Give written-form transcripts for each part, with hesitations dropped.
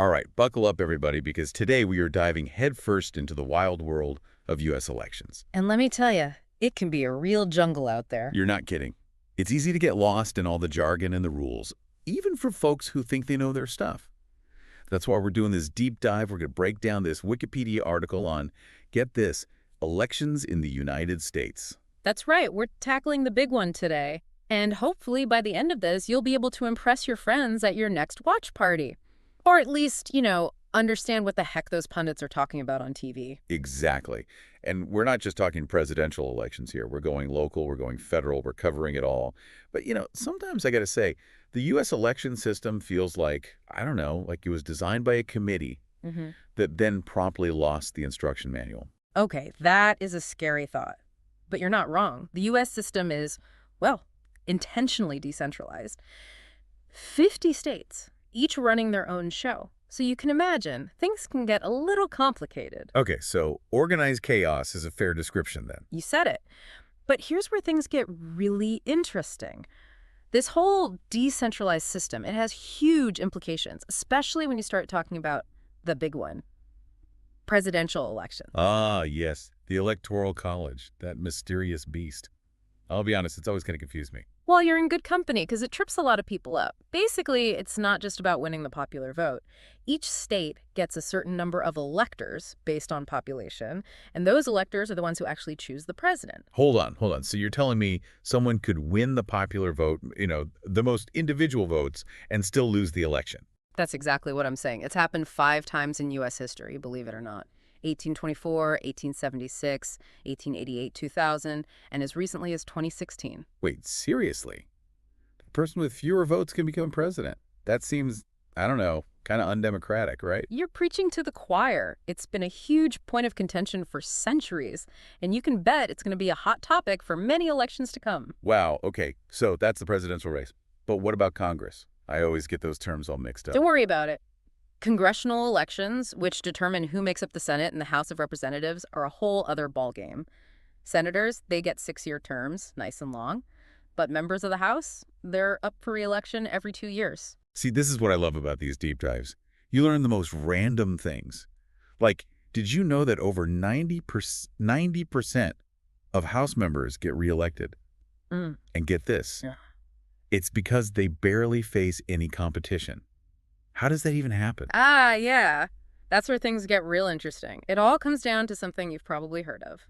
All right, buckle up, everybody, because today we are diving headfirst into the wild world of U.S. elections. And let me tell you, it can be a real jungle out there. You're not kidding. It's easy to get lost in all the jargon and the rules, even for folks who think they know their stuff. That's why we're doing this deep dive. We're going to break down this Wikipedia article on, get this, elections in the United States. That's right, we're tackling the big one today. And hopefully by the end of this, you'll be able to impress your friends at your next watch party. Or at least, understand what the heck those pundits are talking about on TV. Exactly. And we're not just talking presidential elections here. We're going local, we're going federal, we're covering it all. But, sometimes I got to say, the U.S. election system feels like, I don't know, like it was designed by a committee that then promptly lost the instruction manual. Okay, that is a scary thought. But you're not wrong. The U.S. system is, well, intentionally decentralized. 50 states, each running their own show. So you can imagine, things can get a little complicated. Okay, so organized chaos is a fair description then. You said it. But here's where things get really interesting. This whole decentralized system, it has huge implications, especially when you start talking about the big one, presidential elections. Ah, yes, the Electoral College, that mysterious beast. I'll be honest, it's always kind of confused me. Well, you're in good company because it trips a lot of people up. Basically, it's not just about winning the popular vote. Each state gets a certain number of electors based on population, and those electors are the ones who actually choose the president. Hold on. So you're telling me someone could win the popular vote, the most individual votes, and still lose the election? That's exactly what I'm saying. It's happened 5 times in U.S. history, believe it or not. 1824, 1876, 1888, 2000, and as recently as 2016. Wait, seriously? The person with fewer votes can become president? That seems, I don't know, kind of undemocratic, right? You're preaching to the choir. It's been a huge point of contention for centuries, and you can bet it's going to be a hot topic for many elections to come. Wow, okay, so that's the presidential race. But what about Congress? I always get those terms all mixed up. Don't worry about it. Congressional elections, which determine who makes up the Senate and the House of Representatives, are a whole other ballgame. Senators, they get 6-year terms, nice and long. But members of the House, they're up for re-election every 2 years. See, this is what I love about these deep dives. You learn the most random things. Like, did you know that over 90% of House members get reelected? And get this, it's because they barely face any competition. How does that even happen? Ah, yeah. That's where things get real interesting. It all comes down to something you've probably heard of.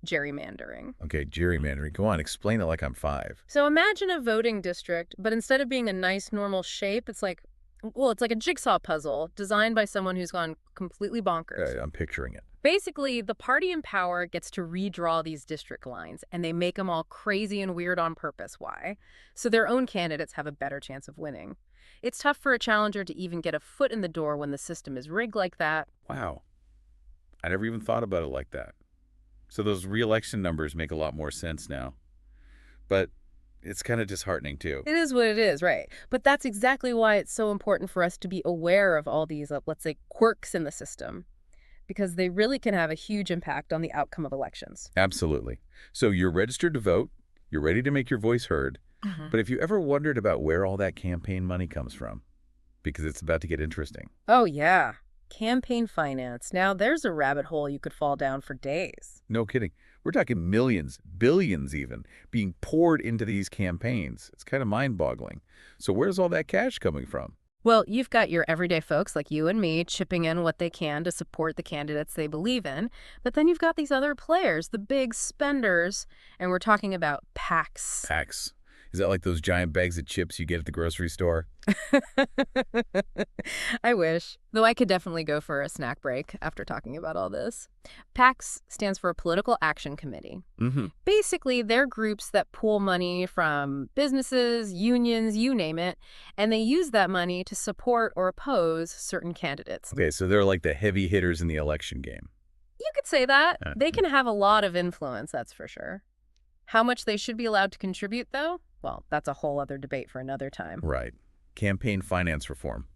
Gerrymandering. Okay, gerrymandering. Go on, explain it like I'm 5. So imagine a voting district, but instead of being a nice, normal shape, it's like a jigsaw puzzle designed by someone who's gone completely bonkers. I'm picturing it. Basically, the party in power gets to redraw these district lines, and they make them all crazy and weird on purpose. Why? So their own candidates have a better chance of winning. It's tough for a challenger to even get a foot in the door when the system is rigged like that. Wow. I never even thought about it like that. So those re-election numbers make a lot more sense now. But it's kind of disheartening, too. It is what it is, right? But that's exactly why it's so important for us to be aware of all these, let's say, quirks in the system, because they really can have a huge impact on the outcome of elections. Absolutely. So you're registered to vote, you're ready to make your voice heard, but if you ever wondered about where all that campaign money comes from, because it's about to get interesting. Oh, yeah. Campaign finance. Now, there's a rabbit hole you could fall down for days. No kidding. We're talking millions, billions even, being poured into these campaigns. It's kind of mind-boggling. So where's all that cash coming from? Well, you've got your everyday folks like you and me chipping in what they can to support the candidates they believe in. But then you've got these other players, the big spenders, and we're talking about PACs. PACs. Is that like those giant bags of chips you get at the grocery store? I wish. Though I could definitely go for a snack break after talking about all this. PACs stands for Political Action Committee. Basically, they're groups that pool money from businesses, unions, you name it, and they use that money to support or oppose certain candidates. Okay, so they're like the heavy hitters in the election game. You could say that. They can have a lot of influence, that's for sure. How much they should be allowed to contribute, though? Well, that's a whole other debate for another time. Right. Campaign finance reform.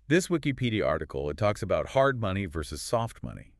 This Wikipedia article, it talks about hard money versus soft money.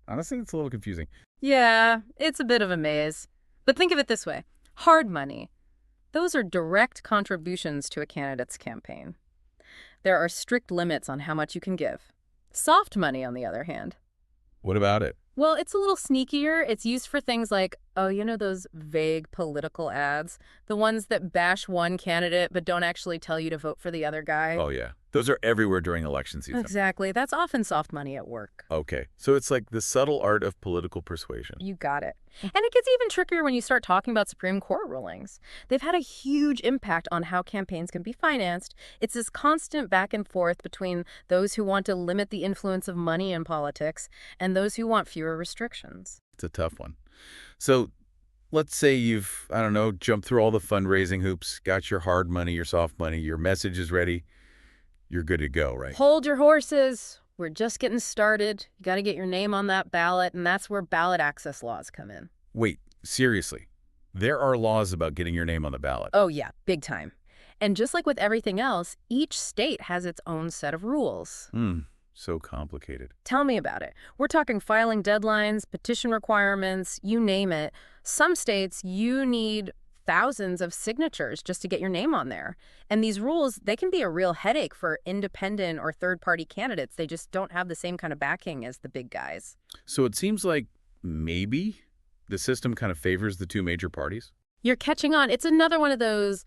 Honestly, it's a little confusing. Yeah, it's a bit of a maze. But think of it this way. Hard money. Those are direct contributions to a candidate's campaign. There are strict limits on how much you can give. Soft money, on the other hand. What about it? Well, it's a little sneakier. It's used for things like, oh, you know those vague political ads? The ones that bash one candidate but don't actually tell you to vote for the other guy? Oh, yeah. Those are everywhere during election season. Exactly. That's often soft money at work. Okay, so it's like the subtle art of political persuasion. You got it. And it gets even trickier when you start talking about Supreme Court rulings. They've had a huge impact on how campaigns can be financed. It's this constant back and forth between those who want to limit the influence of money in politics and those who want fewer restrictions. It's a tough one. So let's say you've, I don't know, jumped through all the fundraising hoops, got your hard money, your soft money, your message is ready. You're good to go, right? Hold your horses. We're just getting started. You got to get your name on that ballot, and that's where ballot access laws come in. Wait, seriously? There are laws about getting your name on the ballot? Oh, yeah, big time. And just like with everything else, each state has its own set of rules. So complicated. Tell me about it. We're talking filing deadlines, petition requirements, you name it. Some states, you need thousands of signatures just to get your name on there. And these rules, they can be a real headache for independent or third-party candidates. They just don't have the same kind of backing as the big guys. So it seems like maybe the system kind of favors the two major parties? You're catching on. It's another one of those,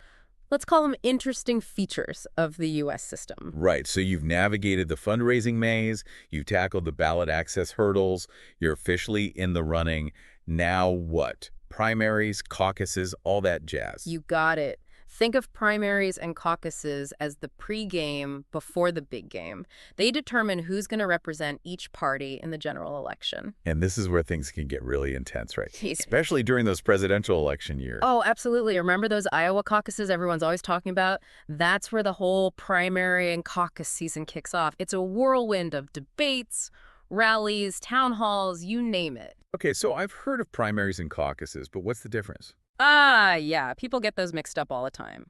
let's call them interesting features of the U.S. system. Right, so you've navigated the fundraising maze, you've tackled the ballot access hurdles, you're officially in the running. Now what? Primaries, caucuses, all that jazz. You got it. Think of primaries and caucuses as the pre-game before the big game. They determine who's going to represent each party in the general election. And this is where things can get really intense, right? Especially during those presidential election years. Oh, absolutely. Remember those Iowa caucuses everyone's always talking about? That's where the whole primary and caucus season kicks off. It's a whirlwind of debates, rallies, town halls, you name it. Okay, so I've heard of primaries and caucuses, but what's the difference? Yeah, people get those mixed up all the time.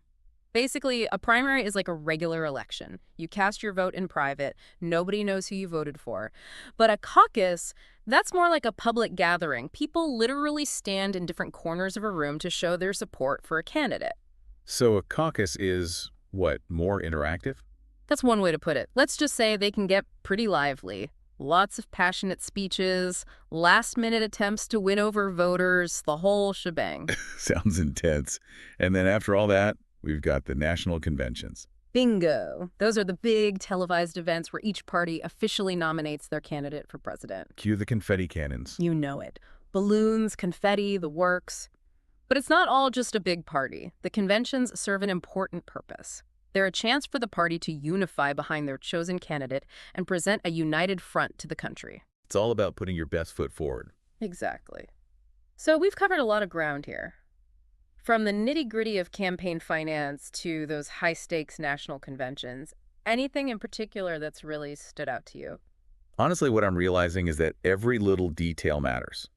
Basically, a primary is like a regular election. You cast your vote in private. Nobody knows who you voted for. But a caucus, that's more like a public gathering. People literally stand in different corners of a room to show their support for a candidate. So a caucus is, what, more interactive? That's one way to put it. Let's just say they can get pretty lively. Lots of passionate speeches, last-minute attempts to win over voters, the whole shebang. Sounds intense. And then after all that, we've got the national conventions. Bingo. Those are the big televised events where each party officially nominates their candidate for president. Cue the confetti cannons. You know it. Balloons, confetti, the works. But it's not all just a big party. The conventions serve an important purpose. They're a chance for the party to unify behind their chosen candidate and present a united front to the country. It's all about putting your best foot forward. Exactly. So we've covered a lot of ground here. From the nitty-gritty of campaign finance to those high-stakes national conventions, anything in particular that's really stood out to you? Honestly, what I'm realizing is that every little detail matters.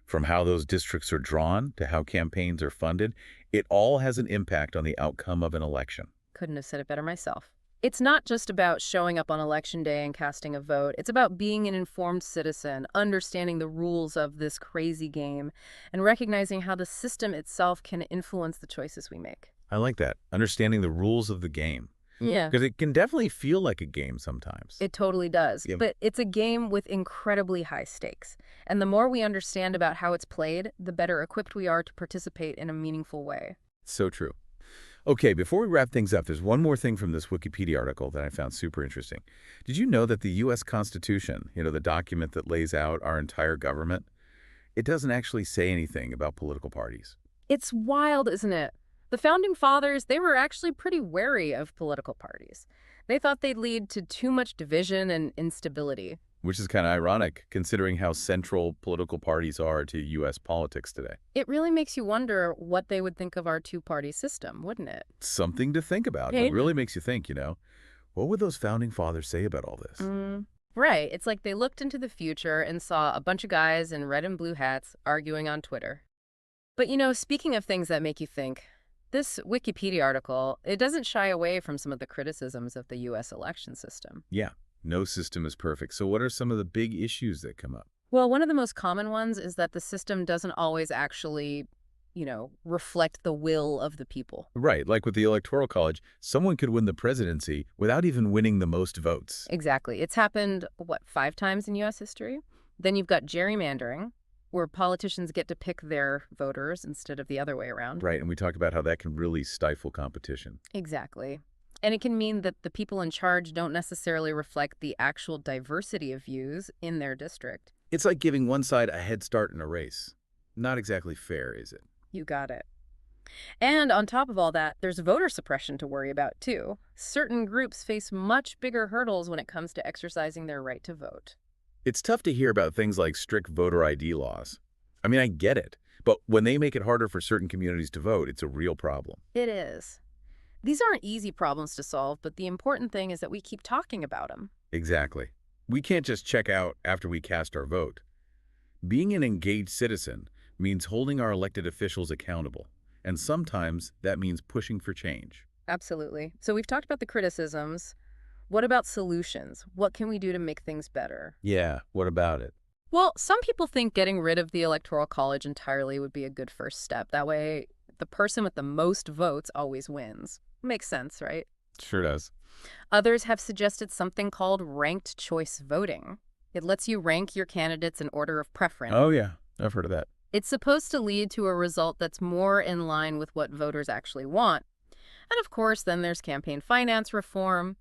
From how those districts are drawn to how campaigns are funded, it all has an impact on the outcome of an election. Couldn't have said it better myself. It's not just about showing up on election day and casting a vote. It's about being an informed citizen, understanding the rules of this crazy game, and recognizing how the system itself can influence the choices we make. I like that, understanding the rules of the game. Yeah. Because it can definitely feel like a game sometimes. It totally does. Yeah. But it's a game with incredibly high stakes. And the more we understand about how it's played, the better equipped we are to participate in a meaningful way. So true. Okay, before we wrap things up, there's one more thing from this Wikipedia article that I found super interesting. Did you know that the U.S. Constitution, the document that lays out our entire government, it doesn't actually say anything about political parties? It's wild, isn't it? The Founding Fathers, they were actually pretty wary of political parties. They thought they'd lead to too much division and instability. Which is kind of ironic, considering how central political parties are to U.S. politics today. It really makes you wonder what they would think of our two-party system, wouldn't it? Something to think about. It really makes you think, what would those Founding Fathers say about all this? Right. It's like they looked into the future and saw a bunch of guys in red and blue hats arguing on Twitter. But, speaking of things that make you think, this Wikipedia article, it doesn't shy away from some of the criticisms of the U.S. election system. Yeah. No system is perfect. So what are some of the big issues that come up? Well, one of the most common ones is that the system doesn't always actually reflect the will of the people. Right, like with the Electoral College, someone could win the presidency without even winning the most votes. Exactly. It's happened, what, 5 times in U.S. history? Then you've got gerrymandering, where politicians get to pick their voters instead of the other way around. Right, and we talked about how that can really stifle competition. Exactly. And it can mean that the people in charge don't necessarily reflect the actual diversity of views in their district. It's like giving one side a head start in a race. Not exactly fair, is it? You got it. And on top of all that, there's voter suppression to worry about, too. Certain groups face much bigger hurdles when it comes to exercising their right to vote. It's tough to hear about things like strict voter ID laws. I mean, I get it, but when they make it harder for certain communities to vote, it's a real problem. It is. These aren't easy problems to solve, but the important thing is that we keep talking about them. Exactly. We can't just check out after we cast our vote. Being an engaged citizen means holding our elected officials accountable, and sometimes that means pushing for change. Absolutely. So we've talked about the criticisms. What about solutions? What can we do to make things better? Yeah, what about it? Well, some people think getting rid of the Electoral College entirely would be a good first step. That way, the person with the most votes always wins. Makes sense, right? Sure does. Others have suggested something called ranked choice voting. It lets you rank your candidates in order of preference. Oh, yeah, I've heard of that. It's supposed to lead to a result that's more in line with what voters actually want. And of course, then there's campaign finance reform.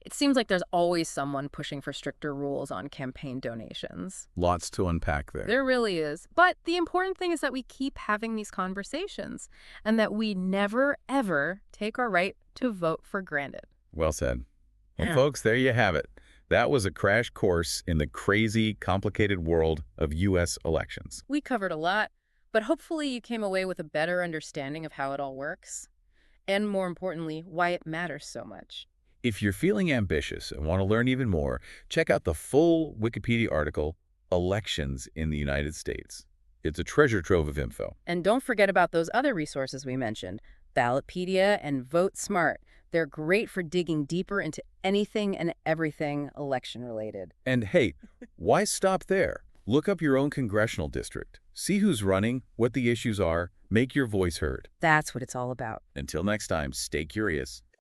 It seems like there's always someone pushing for stricter rules on campaign donations. Lots to unpack there. There really is. But the important thing is that we keep having these conversations and that we never, ever take our right to vote for granted. Well said. Well, Yeah. folks, there you have it. That was a crash course in the crazy, complicated world of U.S. elections. We covered a lot, but hopefully you came away with a better understanding of how it all works. And more importantly, why it matters so much. If you're feeling ambitious and want to learn even more, check out the full Wikipedia article, Elections in the United States. It's a treasure trove of info. And don't forget about those other resources we mentioned, Ballotpedia and Vote Smart. They're great for digging deeper into anything and everything election-related. And hey, why stop there? Look up your own congressional district. See who's running, what the issues are, make your voice heard. That's what it's all about. Until next time, stay curious.